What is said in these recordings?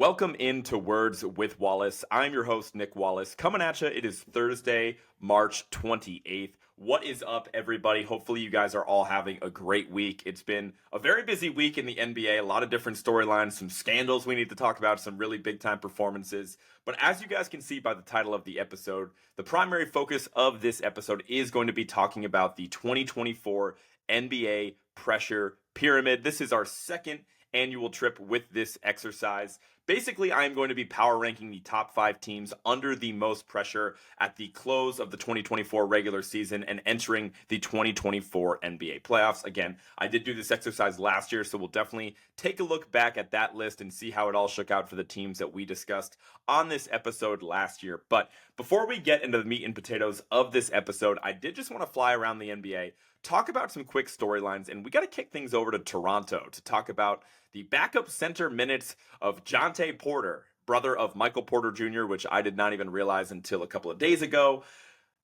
Welcome into Words with Wallace. I'm your host, Nick Wallace. Coming at you, it is Thursday, March 28th. What is up, everybody? Hopefully, you guys are all having a great week. It's been a very busy week in the NBA, a lot of different storylines, some scandals we need to talk about, some really big time performances. But as you guys can see by the title of the episode, the primary focus of this episode is going to be talking about the 2024 NBA Pressure Pyramid. This is our second annual trip with this exercise. Basically, I am going to be power ranking the top 5 teams under the most pressure at the close of the 2024 regular season and entering the 2024 NBA playoffs. Again, I did do this exercise last year, so we'll definitely take a look back at that list and see how it all shook out for the teams that we discussed on this episode last year. But before we get into the meat and potatoes of this episode, I did just want to fly around the NBA, talk about some quick storylines, and we got to kick things over to Toronto to talk about the backup center minutes of Jontay Porter, brother of Michael Porter Jr., which I did not even realize until a couple of days ago.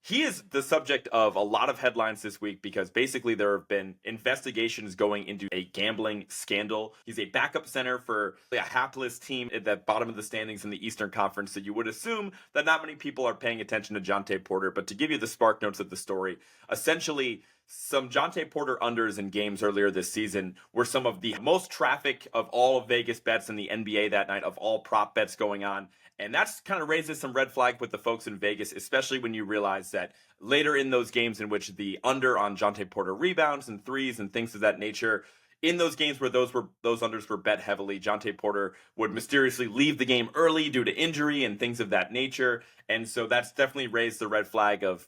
He is the subject of a lot of headlines this week because basically there have been investigations going into a gambling scandal. He's a backup center for a hapless team at the bottom of the standings in the Eastern Conference, so you would assume that not many people are paying attention to Jontay Porter. But to give you the spark notes of the story, essentially some Jontay Porter unders in games earlier this season were some of the most traffic of all of Vegas bets in the NBA that night, of all prop bets going on. And that's kind of raises some red flag with the folks in Vegas, especially when you realize that later in those games in which the under on Jontay Porter rebounds and threes and things of that nature, in those games where those unders were bet heavily, Jontay Porter would mysteriously leave the game early due to injury and things of that nature. And so that's definitely raised the red flag of,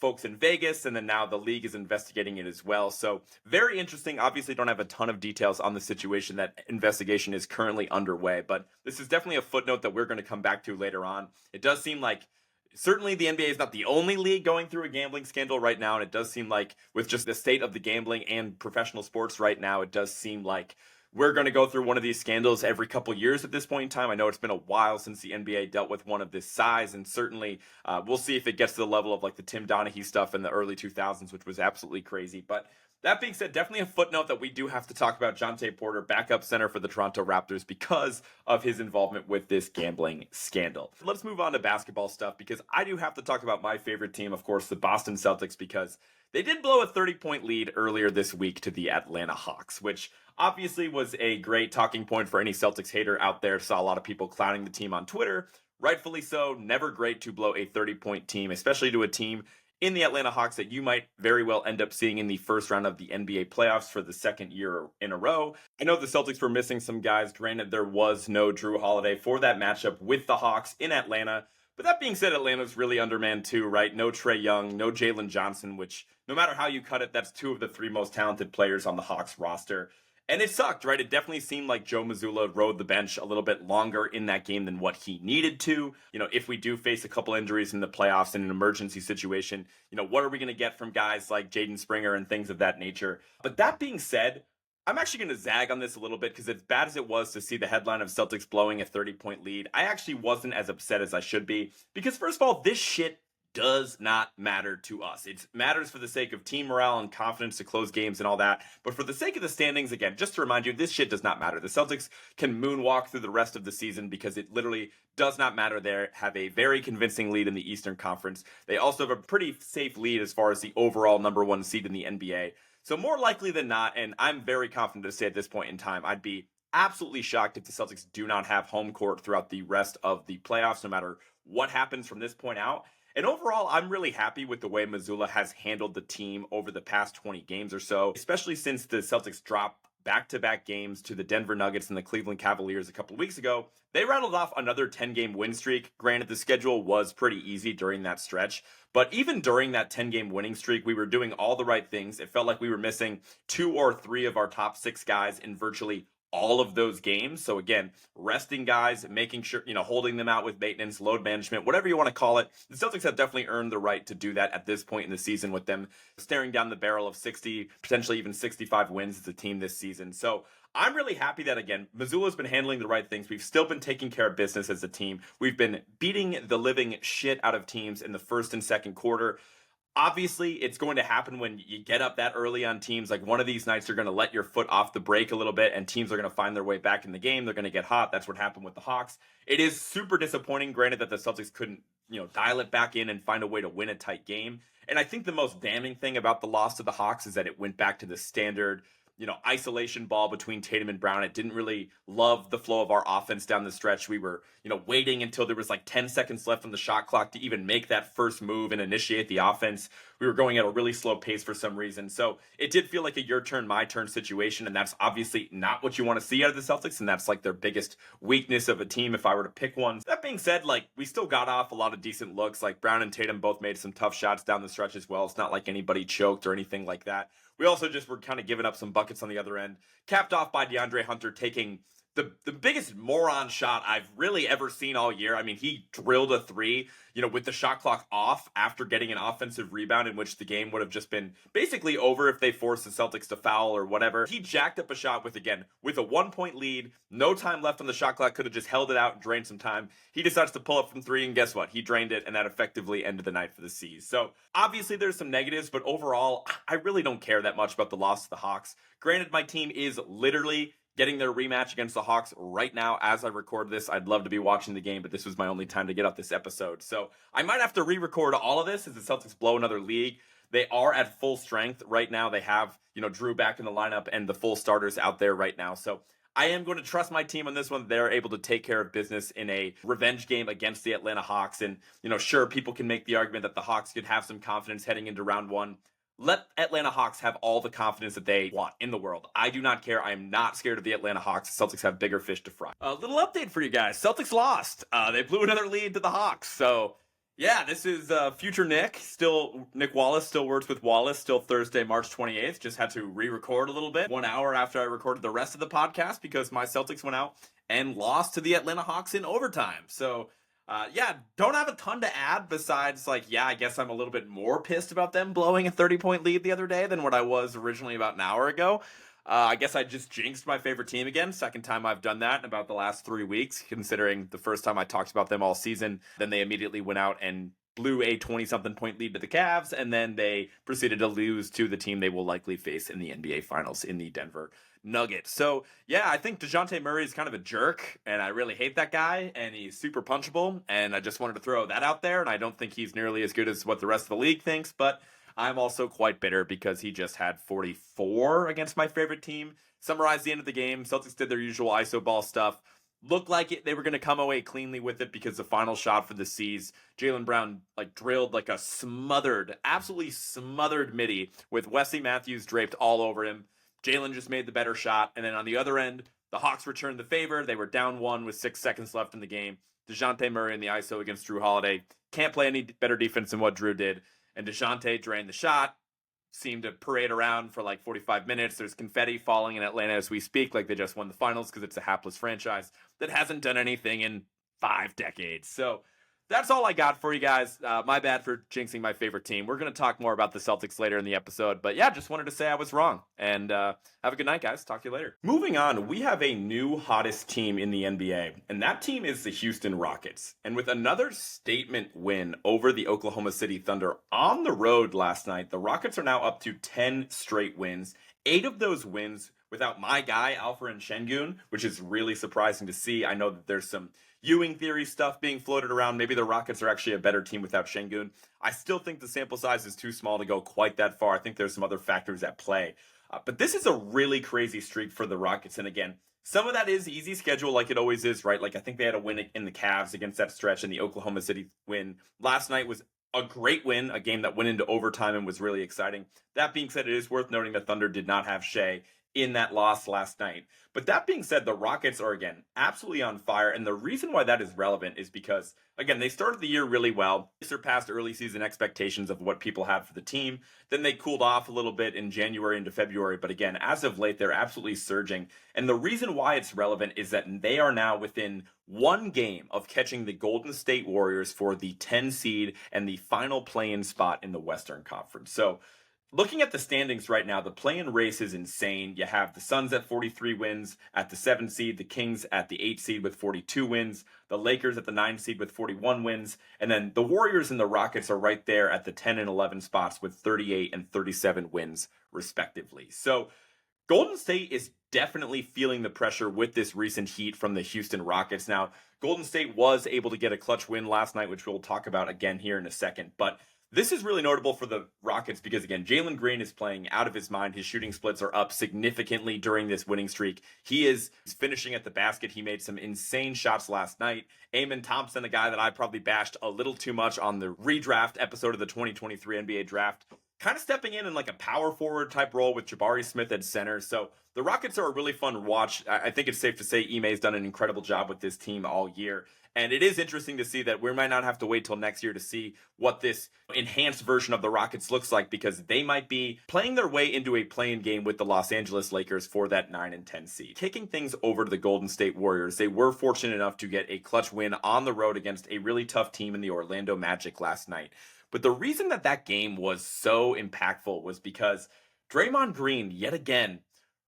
folks in Vegas, and then now the league is investigating it as well. So very interesting. Obviously don't have a ton of details on the situation. That investigation is currently underway, but this is definitely a footnote that we're going to come back to later on. It does seem like certainly the NBA is not the only league going through a gambling scandal right now, and it does seem like with just the state of the gambling and professional sports right now, it does seem like we're going to go through one of these scandals every couple years at this point in time. I know it's been a while since the NBA dealt with one of this size, and certainly we'll see if it gets to the level of like the Tim Donaghy stuff in the early 2000s, which was absolutely crazy. But that being said, definitely a footnote that we do have to talk about Jontay Porter, backup center for the Toronto Raptors, because of his involvement with this gambling scandal. Let's move on to basketball stuff, because I do have to talk about my favorite team, of course, the Boston Celtics, because they did blow a 30-point lead earlier this week to the Atlanta Hawks, which obviously was a great talking point for any Celtics hater out there. Saw a lot of people clowning the team on Twitter. Rightfully so. Never great to blow a 30-point team, especially to a team in the Atlanta Hawks that you might very well end up seeing in the first round of the NBA playoffs for the second year in a row. I know the Celtics were missing some guys. Granted, there was no Drew Holiday for that matchup with the Hawks in Atlanta. But that being said, Atlanta's really undermanned too, right? No Trae Young, no Jalen Johnson, which no matter how you cut it, that's 2 of the 3 most talented players on the Hawks roster. And it sucked, right? It definitely seemed like Joe Mazzulla rode the bench a little bit longer in that game than what he needed to. If we do face a couple injuries in the playoffs in an emergency situation, what are we going to get from guys like Jaden Springer and things of that nature? But that being said, I'm actually going to zag on this a little bit, because as bad as it was to see the headline of Celtics blowing a 30-point lead, I actually wasn't as upset as I should be, because first of all, this shit does not matter to us. It matters for the sake of team morale and confidence to close games and all that. But for the sake of the standings, again, just to remind you, this shit does not matter. The Celtics can moonwalk through the rest of the season because it literally does not matter. They have a very convincing lead in the Eastern Conference. They also have a pretty safe lead as far as the overall number 1 seed in the NBA. So more likely than not, and I'm very confident to say at this point in time, I'd be absolutely shocked if the Celtics do not have home court throughout the rest of the playoffs, no matter what happens from this point out. And overall, I'm really happy with the way Mazzulla has handled the team over the past 20 games or so, especially since the Celtics dropped back-to-back games to the Denver Nuggets and the Cleveland Cavaliers a couple weeks ago. They rattled off another 10-game win streak. Granted, the schedule was pretty easy during that stretch, but even during that 10-game winning streak, we were doing all the right things. It felt like we were missing 2 or 3 of our top 6 guys in virtually all of those games. So again, resting guys, making sure, holding them out with maintenance, load management, whatever you want to call it. The Celtics have definitely earned the right to do that at this point in the season, with them staring down the barrel of 60, potentially even 65 wins as a team this season. So I'm really happy that, again, Mazzulla's been handling the right things. We've still been taking care of business as a team. We've been beating the living shit out of teams in the first and second quarter. Obviously, it's going to happen when you get up that early on teams. Like one of these nights, you're going to let your foot off the brake a little bit, and teams are going to find their way back in the game. They're going to get hot. That's what happened with the Hawks. It is super disappointing, granted, that the Celtics couldn't, dial it back in and find a way to win a tight game. And I think the most damning thing about the loss to the Hawks is that it went back to the standard, isolation ball between Tatum and Brown. It didn't really love the flow of our offense down the stretch. We were, waiting until there was like 10 seconds left on the shot clock to even make that first move and initiate the offense. We were going at a really slow pace for some reason. So it did feel like a your turn, my turn situation. And that's obviously not what you want to see out of the Celtics. And that's like their biggest weakness of a team if I were to pick one. That being said, like we still got off a lot of decent looks. Like Brown and Tatum both made some tough shots down the stretch as well. It's not like anybody choked or anything like that. We also just were kind of giving up some buckets on the other end, capped off by DeAndre Hunter taking the biggest moron shot I've really ever seen all year. I mean, he drilled a three, with the shot clock off after getting an offensive rebound in which the game would have just been basically over if they forced the Celtics to foul or whatever. He jacked up a shot with a 1-point lead, no time left on the shot clock, could have just held it out and drained some time. He decides to pull up from three, and guess what? He drained it, and that effectively ended the night for the C's. So obviously there's some negatives, but overall, I really don't care that much about the loss to the Hawks. Granted, my team is literally getting their rematch against the Hawks right now as I record this. I'd love to be watching the game, but this was my only time to get up this episode. So I might have to re-record all of this as the Celtics blow another league. They are at full strength right now. They have, Drew back in the lineup and the full starters out there right now. So I am going to trust my team on this one. They're able to take care of business in a revenge game against the Atlanta Hawks. And, sure, people can make the argument that the Hawks could have some confidence heading into round one. Let Atlanta Hawks have all the confidence that they want in the world. I do not care. I am not scared of the Atlanta Hawks. The Celtics have bigger fish to fry. A little update for you guys. Celtics lost. They blew another lead to the Hawks. So, yeah, this is future Nick. Still, Nick Wallace still works with Wallace. Still Thursday, March 28th. Just had to re-record a little bit. 1 hour after I recorded the rest of the podcast because my Celtics went out and lost to the Atlanta Hawks in overtime. So, don't have a ton to add besides, I guess I'm a little bit more pissed about them blowing a 30-point lead the other day than what I was originally about an hour ago. I guess I just jinxed my favorite team again. Second time I've done that in about the last 3 weeks, considering the first time I talked about them all season. Then they immediately went out and blew a 20-something point lead to the Cavs, and then they proceeded to lose to the team they will likely face in the NBA Finals in the Denver Nuggets. So, yeah, I think DeJounte Murray is kind of a jerk, and I really hate that guy, and he's super punchable, and I just wanted to throw that out there, and I don't think he's nearly as good as what the rest of the league thinks, but I'm also quite bitter because he just had 44 against my favorite team. Summarized the end of the game. Celtics did their usual ISO ball stuff. Looked like they were going to come away cleanly with it because the final shot for the C's, Jaylen Brown drilled like a absolutely smothered midi with Wesley Matthews draped all over him. Jaylen just made the better shot. And then on the other end, the Hawks returned the favor. They were down one with 6 seconds left in the game. DeJounte Murray in the ISO against Drew Holiday. Can't play any better defense than what Drew did. And DeJounte drained the shot. Seemed to parade around for 45 minutes. There's confetti falling in Atlanta as we speak, like they just won the finals because it's a hapless franchise that hasn't done anything in 5 decades. So that's all I got for you guys. My bad for jinxing my favorite team. We're going to talk more about the Celtics later in the episode. But yeah, just wanted to say I was wrong. And have a good night, guys. Talk to you later. Moving on, we have a new hottest team in the NBA. And that team is the Houston Rockets. And with another statement win over the Oklahoma City Thunder on the road last night, the Rockets are now up to 10 straight wins. 8 of those wins without my guy, Alperen Sengun, which is really surprising to see. I know that there's some Ewing theory stuff being floated around. Maybe the Rockets are actually a better team without Sengun. I still think the sample size is too small to go quite that far. I think there's some other factors at play. But this is a really crazy streak for the Rockets. And again, some of that is easy schedule like it always is, right? I think they had a win in the Cavs against that stretch, and the Oklahoma City win last night was a great win, a game that went into overtime and was really exciting. That being said, it is worth noting that Thunder did not have Shea in that loss last night. But that being said, the Rockets are, again, absolutely on fire. And the reason why that is relevant is because, again, they started the year really well. They surpassed early season expectations of what people had for the team. Then they cooled off a little bit in January into February. But again, as of late, they're absolutely surging. And the reason why it's relevant is that they are now within 1 game of catching the Golden State Warriors for the 10 seed and the final play-in spot in the Western Conference. So Looking at the standings right now, the play-in race is insane. You have the Suns at 43 wins at the 7 seed, the Kings at the 8 seed with 42 wins, the Lakers at the 9 seed with 41 wins, and then the Warriors and the Rockets are right there at the 10 and 11 spots with 38 and 37 wins respectively. So Golden State is definitely feeling the pressure with this recent heat from the Houston Rockets. Now, Golden State was able to get a clutch win last night, which we'll talk about again here in a second. But this is really notable for the Rockets because, again, Jalen Green is playing out of his mind. His shooting splits are up significantly during this winning streak. He is finishing at the basket. He made some insane shots last night. Amen Thompson, a guy that I probably bashed a little too much on the redraft episode of the 2023 NBA draft, kind of stepping in like a power forward type role with Jabari Smith at center. So the Rockets are a really fun watch. I think it's safe to say Ime's done an incredible job with this team all year. And it is interesting to see that we might not have to wait till next year to see what this enhanced version of the Rockets looks like, because they might be playing their way into a play-in game with the Los Angeles Lakers for that 9 and 10 seed. Kicking things over to the Golden State Warriors, they were fortunate enough to get a clutch win on the road against a really tough team in the Orlando Magic last night. But the reason that that game was so impactful was because Draymond Green, yet again,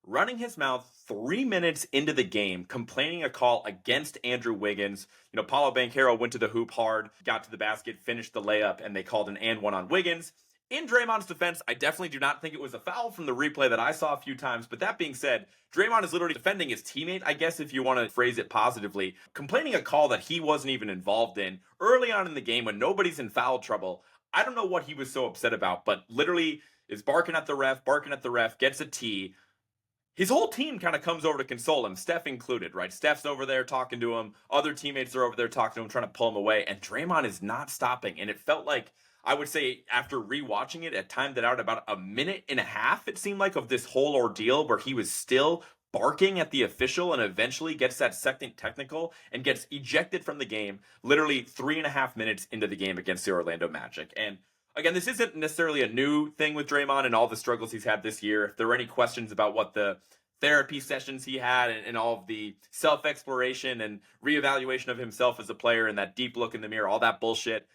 running his mouth 3 minutes into the game, complaining a call against Andrew Wiggins. Paolo Banchero went to the hoop hard, got to the basket, finished the layup, and they called an and one on Wiggins. In Draymond's defense, I definitely do not think it was a foul from the replay that I saw a few times. But that being said, Draymond is literally defending his teammate, I guess, if you want to phrase it positively, complaining a call that he wasn't even involved in early on in the game when nobody's in foul trouble. I don't know what he was so upset about, but literally is barking at the ref, gets a tee. His whole team kind of comes over to console him, Steph included, right? Steph's over there talking to him. Other teammates are over there talking to him, trying to pull him away. And Draymond is not stopping. And it felt like, I would say, after rewatching it, it timed it out about a minute and a half, it seemed like, of this whole ordeal where he was still barking at the official and eventually gets that second technical and gets ejected from the game literally 3.5 minutes into the game against the Orlando Magic. And again, this isn't necessarily a new thing with Draymond and all the struggles he's had this year. If there are any questions about what the therapy sessions he had and all of the self-exploration and reevaluation of himself as a player and that deep look in the mirror, all that bullshit,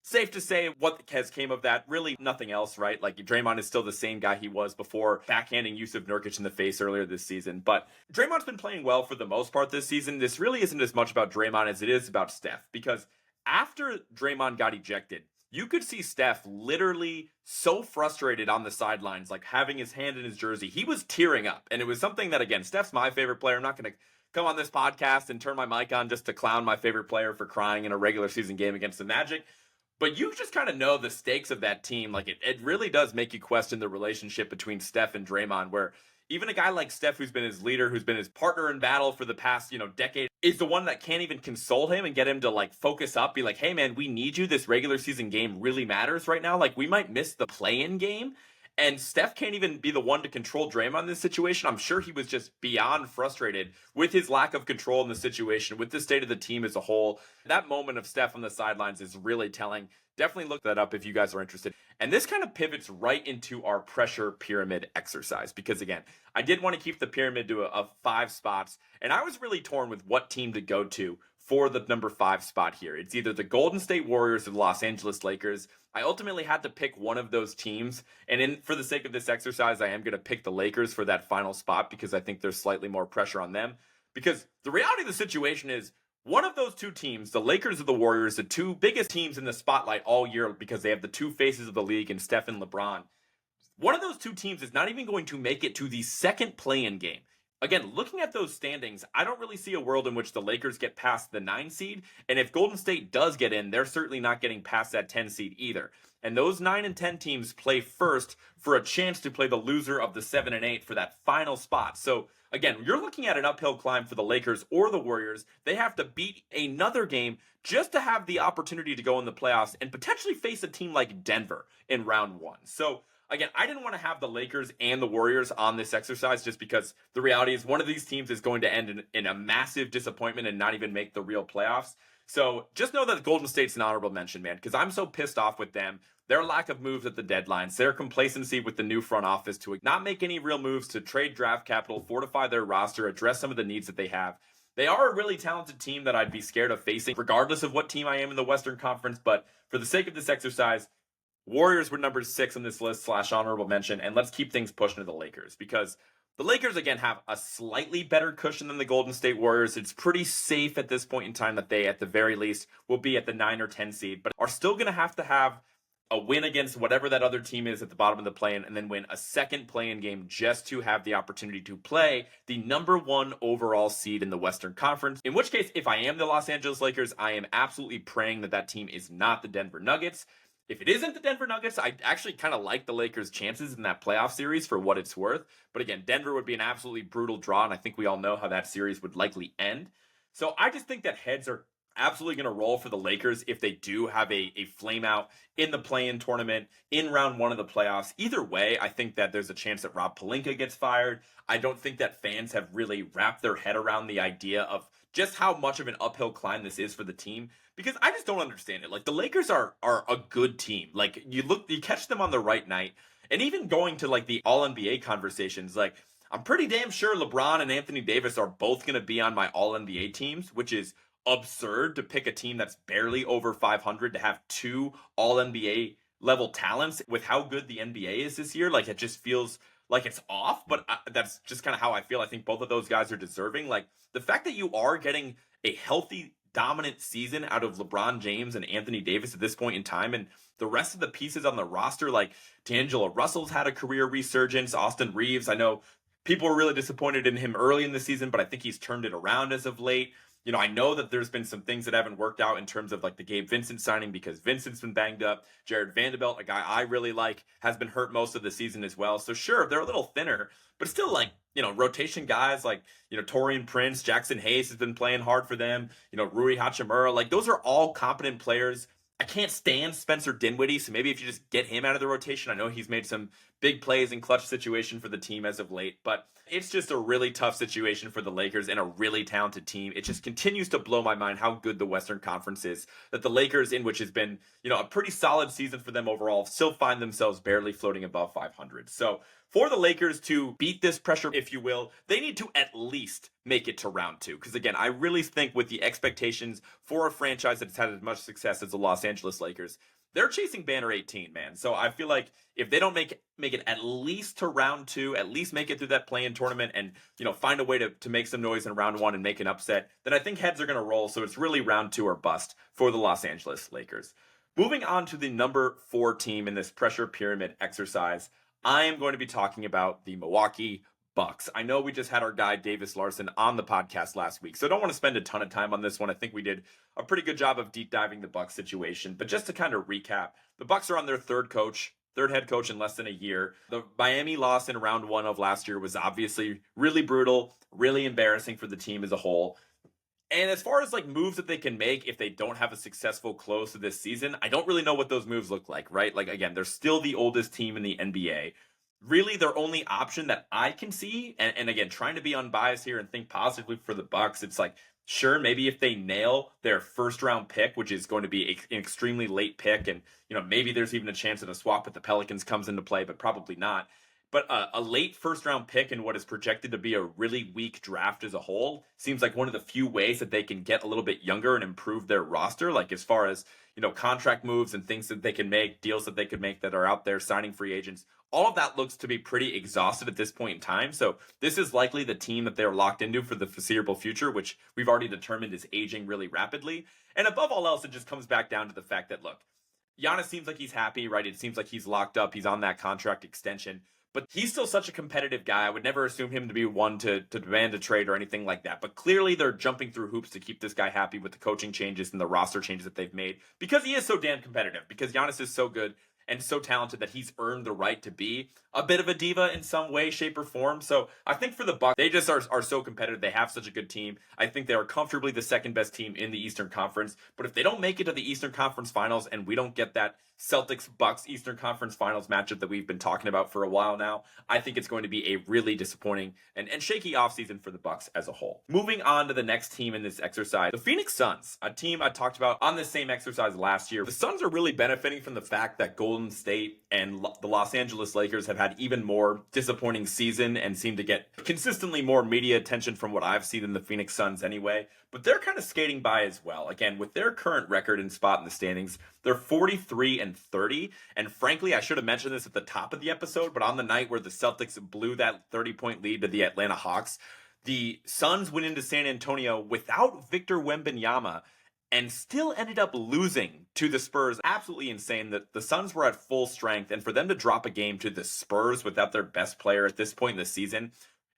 safe to say what has came of that, really nothing else, right? Like, Draymond is still the same guy he was before backhanding Yusuf Nurkic in the face earlier this season. But Draymond's been playing well for the most part this season. This really isn't as much about Draymond as it is about Steph, because after Draymond got ejected, you could see Steph literally so frustrated on the sidelines, like having his hand in his jersey. He was tearing up. And it was something that, again, Steph's my favorite player. I'm not going to come on this podcast and turn my mic on just to clown my favorite player for crying in a regular season game against the Magic. But you just kind of know the stakes of that team. Like, it really does make you question the relationship between Steph and Draymond, where even a guy like Steph, who's been his leader, who's been his partner in battle for the past, decade, is the one that can't even console him and get him to, like, focus up, be like, hey, man, we need you. This regular season game really matters right now. Like, we might miss the play-in game. And Steph can't even be the one to control Draymond in this situation. I'm sure he was just beyond frustrated with his lack of control in the situation, with the state of the team as a whole. That moment of Steph on the sidelines is really telling. Definitely look that up if you guys are interested. And this kind of pivots right into our pressure pyramid exercise, because, again, I did want to keep the pyramid to a 5 spots, and I was really torn with what team to go to for the number 5 spot here. It's either the Golden State Warriors or the Los Angeles Lakers. I ultimately had to pick one of those teams, and for the sake of this exercise, I am going to pick the Lakers for that final spot because I think there's slightly more pressure on them. Because the reality of the situation is, one of those two teams, the Lakers or the Warriors, the two biggest teams in the spotlight all year because they have the two faces of the league in Steph and LeBron, one of those two teams is not even going to make it to the second play-in game. Again, looking at those standings, I don't really see a world in which the Lakers get past the 9 seed. And if Golden State does get in, they're certainly not getting past that 10 seed either. And those 9 and 10 teams play first for a chance to play the loser of the 7 and 8 for that final spot. So again, you're looking at an uphill climb for the Lakers or the Warriors. They have to beat another game just to have the opportunity to go in the playoffs and potentially face a team like Denver in round 1. So again, I didn't want to have the Lakers and the Warriors on this exercise just because the reality is one of these teams is going to end in a massive disappointment and not even make the real playoffs. So just know that Golden State's an honorable mention, man, because I'm so pissed off with them. Their lack of moves at the deadlines, their complacency with the new front office to not make any real moves to trade draft capital, fortify their roster, address some of the needs that they have. They are a really talented team that I'd be scared of facing, regardless of what team I am in the Western Conference. But for the sake of this exercise, Warriors were number 6 on this list / honorable mention. And let's keep things pushing to the Lakers, because the Lakers, again, have a slightly better cushion than the Golden State Warriors. It's pretty safe at this point in time that they, at the very least, will be at the 9 or 10 seed, but are still going to have a win against whatever that other team is at the bottom of the play-in, and then win a second play-in game just to have the opportunity to play the number 1 overall seed in the Western Conference. In which case, if I am the Los Angeles Lakers, I am absolutely praying that that team is not the Denver Nuggets. If it isn't the Denver Nuggets, I actually kind of like the Lakers' chances in that playoff series for what it's worth. But again, Denver would be an absolutely brutal draw, and I think we all know how that series would likely end. So I just think that heads are absolutely going to roll for the Lakers if they do have a flame out in the play-in tournament in round 1 of the playoffs. Either way, I think that there's a chance that Rob Pelinka gets fired. I don't think that fans have really wrapped their head around the idea of just how much of an uphill climb this is for the team, because I just don't understand it. Like, the Lakers are a good team. Like, you catch them on the right night, and even going to like the All-NBA conversations, like, I'm pretty damn sure LeBron and Anthony Davis are both going to be on my All-NBA teams, which is absurd to pick a team that's barely over 500 to have 2 All-NBA level talents with how good the NBA is this year. Like, it just feels like it's off, but that's just kind of how I feel. I think both of those guys are deserving. Like, the fact that you are getting a healthy, dominant season out of LeBron James and Anthony Davis at this point in time, and the rest of the pieces on the roster, like D'Angelo Russell's had a career resurgence. Austin Reeves, I know people were really disappointed in him early in the season, but I think he's turned it around as of late. You know, I know that there's been some things that haven't worked out in terms of like the Gabe Vincent signing, because Vincent's been banged up. Jared Vanderbilt, a guy I really like, has been hurt most of the season as well. So sure, they're a little thinner, but still, like, you know, rotation guys like, you know, Taurean Prince, Jackson Hayes has been playing hard for them. You know, Rui Hachimura, like, those are all competent players. I can't stand Spencer Dinwiddie, so maybe if you just get him out of the rotation. I know he's made some big plays in clutch situation for the team as of late, but it's just a really tough situation for the Lakers and a really talented team. It just continues to blow my mind how good the Western Conference is, that the Lakers, in which has been, you know, a pretty solid season for them overall, still find themselves barely floating above 500. So for the Lakers to beat this pressure, if you will, they need to at least make it to round 2. Because again, I really think with the expectations for a franchise that's had as much success as the Los Angeles Lakers, they're chasing banner 18, man. So I feel like if they don't make it at least to round 2, at least make it through that play-in tournament, and, you know, find a way to make some noise in round 1 and make an upset, then I think heads are going to roll. So it's really round 2 or bust for the Los Angeles Lakers. Moving on to the number 4 team in this pressure pyramid exercise, I am going to be talking about the Milwaukee Bucks. I know we just had our guy Davis Larson on the podcast last week, so I don't want to spend a ton of time on this one. I think we did a pretty good job of deep diving the Bucks situation, but just to kind of recap, the Bucks are on their third head coach in less than a year. The Miami loss in round 1 of last year was obviously really brutal, really embarrassing for the team as a whole. And as far as like moves that they can make if they don't have a successful close to this season, I don't really know what those moves look like, right? Like, again, they're still the oldest team in the NBA. Really, their only option that I can see, and again, trying to be unbiased here and think positively for the Bucks, it's like, sure, maybe if they nail their first round pick, which is going to be an extremely late pick, and, you know, maybe there's even a chance that a swap with the Pelicans comes into play, but probably not. But a late first round pick in what is projected to be a really weak draft as a whole seems like one of the few ways that they can get a little bit younger and improve their roster. Like, as far as, you know, contract moves and things that they can make, deals that they could make that are out there, signing free agents, all of that looks to be pretty exhausted at this point in time. So this is likely the team that they're locked into for the foreseeable future, which we've already determined is aging really rapidly. And above all else, it just comes back down to the fact that, look, Giannis seems like he's happy, right? It seems like he's locked up. He's on that contract extension. But he's still such a competitive guy. I would never assume him to be one to demand a trade or anything like that. But clearly they're jumping through hoops to keep this guy happy with the coaching changes and the roster changes that they've made, because he is so damn competitive, because Giannis is so good and so talented that he's earned the right to be a bit of a diva in some way, shape, or form. So I think for the Bucks, they just are so competitive. They have such a good team. I think they are comfortably the second best team in the Eastern Conference. But if they don't make it to the Eastern Conference Finals and we don't get that Celtics-Bucks Eastern Conference Finals matchup that we've been talking about for a while now, I think it's going to be a really disappointing and shaky offseason for the Bucks as a whole. Moving on to the next team in this exercise, the Phoenix Suns, a team I talked about on this same exercise last year. The Suns are really benefiting from the fact that Golden Golden State and the Los Angeles Lakers have had even more disappointing season and seem to get consistently more media attention from what I've seen than the Phoenix Suns anyway. But they're kind of skating by as well. Again, with their current record and spot in the standings, they're 43-30. And frankly, I should have mentioned this at the top of the episode, but on the night where the Celtics blew that 30-point lead to the Atlanta Hawks, the Suns went into San Antonio without Victor Wembanyama and still ended up losing to the Spurs. Absolutely insane that the Suns were at full strength, and for them to drop a game to the Spurs without their best player at this point in the season.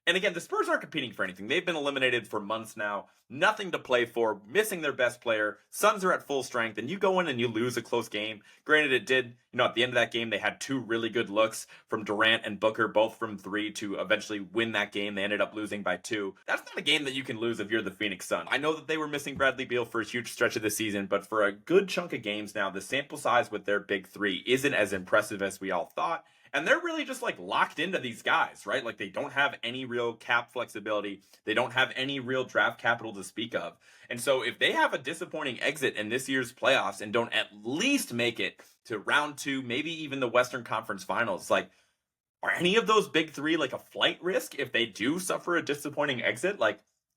And again, the Spurs aren't competing for anything. They've been eliminated for months now. Nothing to play for, missing their best player. Suns are at full strength, and you go in and you lose a close game. Granted, it did, at the end of that game, they had two really good looks from Durant and Booker, both from three, to eventually win that game. They ended up losing by 2. That's not a game that you can lose if you're the Phoenix Suns. I know that they were missing Bradley Beal for a huge stretch of the season, but for a good chunk of games now, the sample size with their big three isn't as impressive as we all thought. And they're really just locked into these guys, right? They don't have any real cap flexibility. They don't have any real draft capital to speak of. And so if they have a disappointing exit in this year's playoffs and don't at least make it to round 2, maybe even the Western Conference Finals, are any of those big three a flight risk if they do suffer a disappointing exit?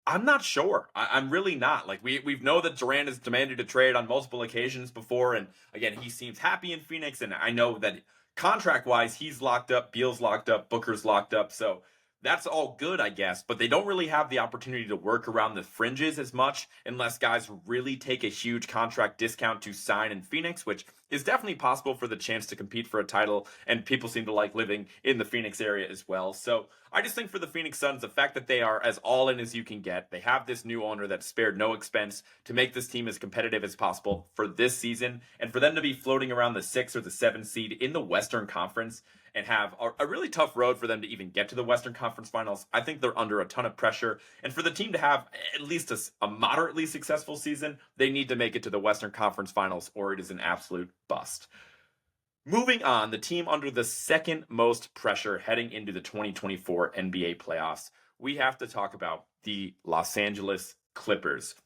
I'm not sure. I'm really not. We know that Durant has demanded a trade on multiple occasions before. And again, he seems happy in Phoenix. And I know that contract-wise, he's locked up, Beal's locked up, Booker's locked up, so that's all good, I guess, but they don't really have the opportunity to work around the fringes as much unless guys really take a huge contract discount to sign in Phoenix, which is definitely possible for the chance to compete for a title, and people seem to like living in the Phoenix area as well. So I just think for the Phoenix Suns, the fact that they are as all in as you can get, they have this new owner that spared no expense to make this team as competitive as possible for this season, and for them to be floating around the 6 or the 7 seed in the Western Conference and have a really tough road for them to even get to the Western Conference Finals. I think they're under a ton of pressure. And for the team to have at least a moderately successful season, they need to make it to the Western Conference Finals, or it is an absolute bust. Moving on, the team under the second most pressure heading into the 2024 NBA playoffs, we have to talk about the Los Angeles Clippers.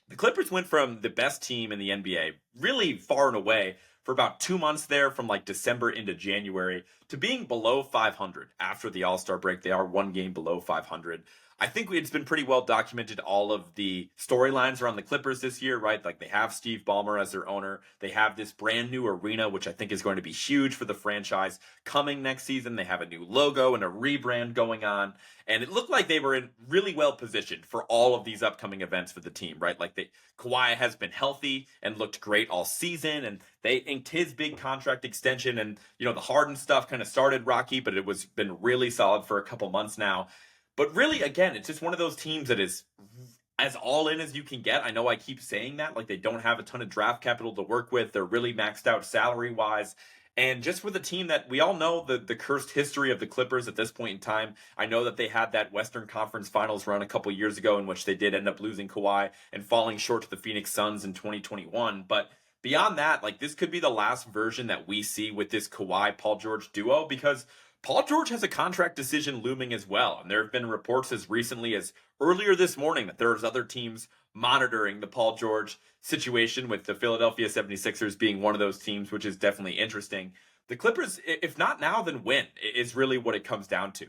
The Clippers went from the best team in the NBA, really far and away, for about 2 months there from December into January, to being below 500 after the All-Star break. They are 1 game below 500. I think it's been pretty well documented, all of the storylines around the Clippers this year, right? They have Steve Ballmer as their owner. They have this brand new arena, which I think is going to be huge for the franchise coming next season. They have a new logo and a rebrand going on. And it looked like they were in really well positioned for all of these upcoming events for the team, right? Kawhi has been healthy and looked great all season, and they inked his big contract extension. And, the Harden stuff kind of started rocky, but it was been really solid for a couple months now. But really, again, it's just one of those teams that is as all in as you can get. I know I keep saying that, they don't have a ton of draft capital to work with. They're really maxed out salary wise. And just with a team that we all know the cursed history of the Clippers at this point in time, I know that they had that Western Conference Finals run a couple years ago in which they did end up losing Kawhi and falling short to the Phoenix Suns in 2021. But beyond that, this could be the last version that we see with this Kawhi-Paul George duo, because Paul George has a contract decision looming as well. And there have been reports as recently as earlier this morning that there's other teams monitoring the Paul George situation, with the Philadelphia 76ers being one of those teams, which is definitely interesting. The Clippers, if not now, then when, is really what it comes down to.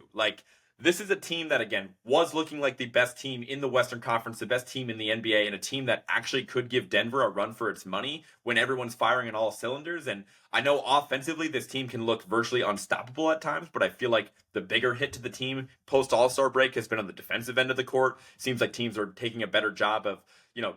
This is a team that, again, was looking like the best team in the Western Conference, the best team in the NBA, and a team that actually could give Denver a run for its money when everyone's firing on all cylinders. And I know offensively this team can look virtually unstoppable at times, but I feel like the bigger hit to the team post All-Star break has been on the defensive end of the court. Seems like teams are taking a better job of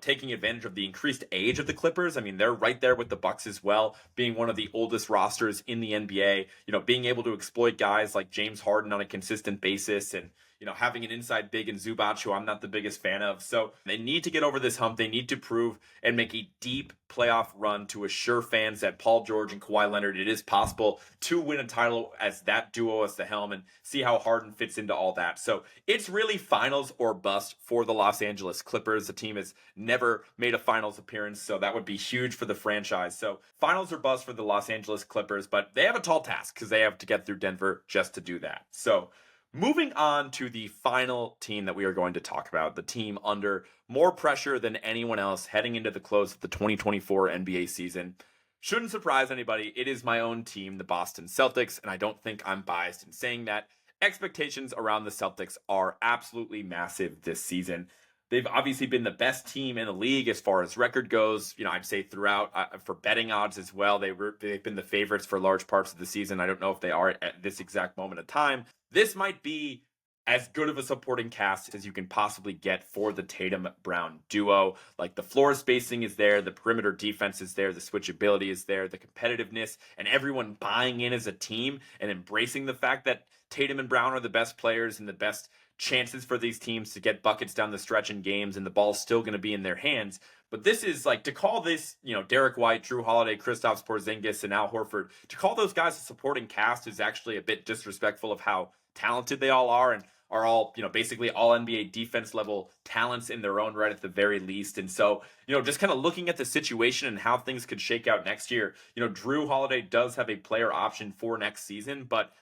taking advantage of the increased age of the Clippers. I mean, they're right there with the Bucks as well, being one of the oldest rosters in the NBA, being able to exploit guys like James Harden on a consistent basis, and having an inside big in Zubac, who I'm not the biggest fan of. So they need to get over this hump. They need to prove and make a deep playoff run to assure fans that Paul George and Kawhi Leonard, it is possible to win a title as that duo as the helm, and see how Harden fits into all that. So it's really finals or bust for the Los Angeles Clippers. The team has never made a finals appearance, so that would be huge for the franchise. So finals or bust for the Los Angeles Clippers, but they have a tall task because they have to get through Denver just to do that. So moving on to the final team that we are going to talk about, the team under more pressure than anyone else heading into the close of the 2024 NBA season. shouldn't surprise anybody. It is my own team, the Boston Celtics, and I don't think I'm biased in saying that. Expectations around the Celtics are absolutely massive this season. They've obviously been the best team in the league as far as record goes. I'd say throughout for betting odds as well. They've been the favorites for large parts of the season. I don't know if they are at this exact moment of time. This might be as good of a supporting cast as you can possibly get for the Tatum Brown duo. Like, the floor spacing is there, the perimeter defense is there, the switchability is there, the competitiveness, and everyone buying in as a team and embracing the fact that Tatum and Brown are the best players and the best chances for these teams to get buckets down the stretch in games, and the ball's still going to be in their hands. But this is like, to call this, Derek White, Drew Holiday, Kristaps Porzingis, and Al Horford, to call those guys a supporting cast is actually a bit disrespectful of how talented they all are, and are all, basically all NBA defense level talents in their own right at the very least. And so, just kind of looking at the situation and how things could shake out next year, Drew Holiday does have a player option for next season, but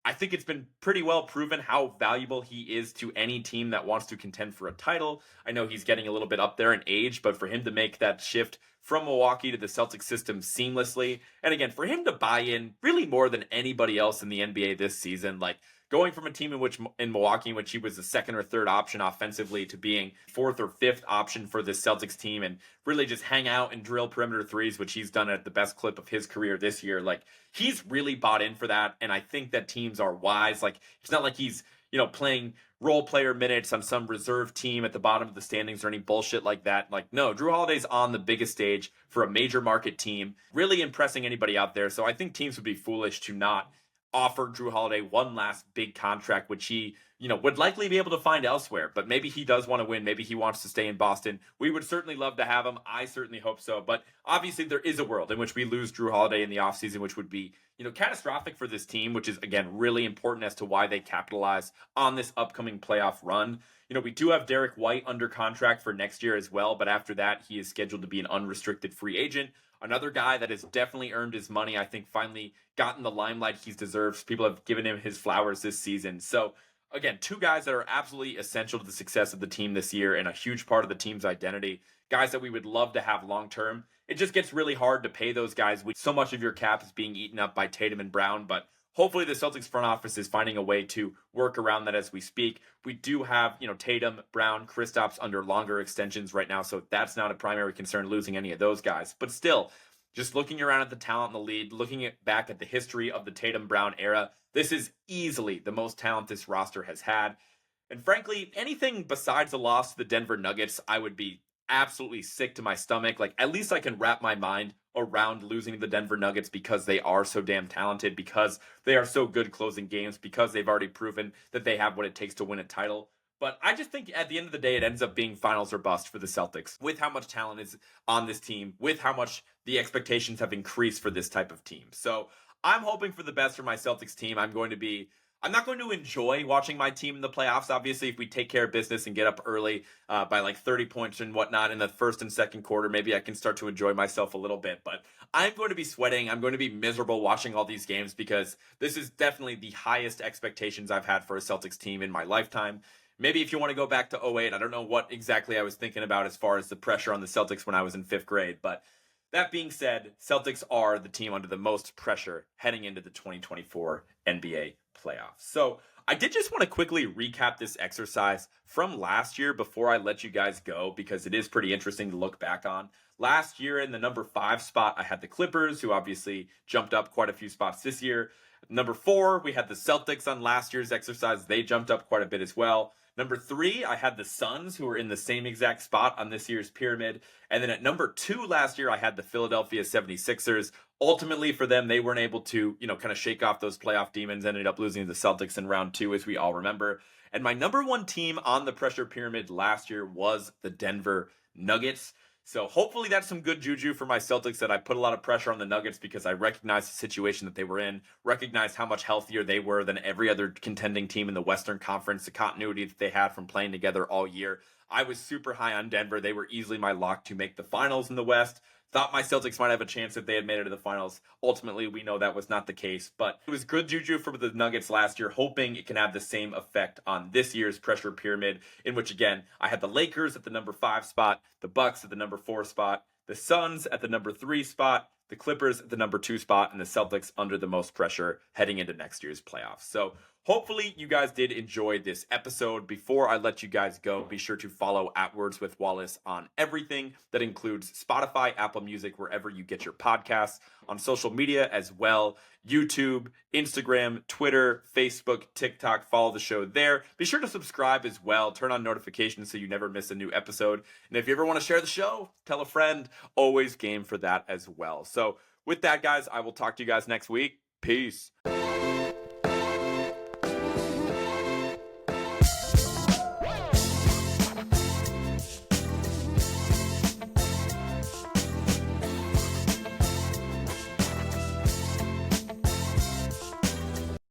I think it's been pretty well proven how valuable he is to any team that wants to contend for a title. I know he's getting a little bit up there in age, but for him to make that shift from Milwaukee to the Celtics system seamlessly, and again, for him to buy in really more than anybody else in the NBA this season, like going from a team in Milwaukee in which he was the second or third option offensively to being fourth or fifth option for this Celtics team, and really just hang out and drill perimeter threes, which he's done at the best clip of his career this year. Like, he's really bought in for that, and I think that teams are wise. Like, it's not like he's, playing role player minutes on some reserve team at the bottom of the standings or any bullshit like that. Like, no, Drew Holiday's on the biggest stage for a major market team, really impressing anybody out there. So I think teams would be foolish to not offer Drew Holiday one last big contract, which he, would likely be able to find elsewhere. But maybe he does want to win. Maybe he wants to stay in Boston. We would certainly love to have him. I certainly hope so. But obviously, there is a world in which we lose Drew Holiday in the offseason, which would be, catastrophic for this team, which is, again, really important as to why they capitalize on this upcoming playoff run. We do have Derek White under contract for next year as well. But after that, he is scheduled to be an unrestricted free agent. Another guy that has definitely earned his money, I think, finally gotten the limelight he deserves. People have given him his flowers this season. So, again, two guys that are absolutely essential to the success of the team this year and a huge part of the team's identity. Guys that we would love to have long term. It just gets really hard to pay those guys when so much of your cap is being eaten up by Tatum and Brown, but hopefully the Celtics front office is finding a way to work around that as we speak. We do have, Tatum, Brown, Kristaps under longer extensions right now, so that's not a primary concern, losing any of those guys. But still, just looking around at the talent in the league, back at the history of the Tatum-Brown era, this is easily the most talent this roster has had. And frankly, anything besides the loss to the Denver Nuggets, I would be absolutely sick to my stomach. Like, at least I can wrap my mind around losing the Denver Nuggets because they are so damn talented, because they are so good closing games, because they've already proven that they have what it takes to win a title. But I just think at the end of the day, it ends up being finals or bust for the Celtics, with how much talent is on this team, with how much the expectations have increased for this type of team. So I'm hoping for the best for my Celtics team. I'm not going to enjoy watching my team in the playoffs. Obviously, if we take care of business and get up early by like 30 points and whatnot in the first and second quarter, maybe I can start to enjoy myself a little bit. But I'm going to be sweating. I'm going to be miserable watching all these games, because this is definitely the highest expectations I've had for a Celtics team in my lifetime. Maybe if you want to go back to 08, I don't know what exactly I was thinking about as far as the pressure on the Celtics when I was in fifth grade. But that being said, Celtics are the team under the most pressure heading into the 2024 NBA playoffs. So I did just want to quickly recap this exercise from last year before I let you guys go, because it is pretty interesting to look back on. Last year in the number 5 spot, I had the Clippers, who obviously jumped up quite a few spots this year. Number 4, we had the Celtics on last year's exercise. They jumped up quite a bit as well. Number 3, I had the Suns, who were in the same exact spot on this year's pyramid. And then at number 2 last year, I had the Philadelphia 76ers. Ultimately, for them, they weren't able to, kind of shake off those playoff demons, ended up losing to the Celtics in round 2, as we all remember. And my number 1 team on the pressure pyramid last year was the Denver Nuggets. So hopefully that's some good juju for my Celtics, that I put a lot of pressure on the Nuggets because I recognized the situation that they were in, recognized how much healthier they were than every other contending team in the Western Conference, the continuity that they had from playing together all year. I was super high on Denver. They were easily my lock to make the finals in the West. Thought my Celtics might have a chance if they had made it to the finals. Ultimately, we know that was not the case, but it was good juju for the Nuggets last year, hoping it can have the same effect on this year's pressure pyramid, in which, again, I had the Lakers at the number 5 spot, the Bucks at the number 4 spot, the Suns at the number 3 spot, the Clippers the number 2 spot, and the Celtics under the most pressure heading into next year's playoffs. So hopefully you guys did enjoy this episode. Before I let you guys go, be sure to follow at Words with Wallace on everything. That includes Spotify, Apple Music, wherever you get your podcasts, on social media as well, YouTube, Instagram, Twitter, Facebook, TikTok. Follow the show there. Be sure to subscribe as well. Turn on notifications so you never miss a new episode. And if you ever want to share the show, tell a friend. Always game for that as well. So with that, guys, I will talk to you guys next week. Peace.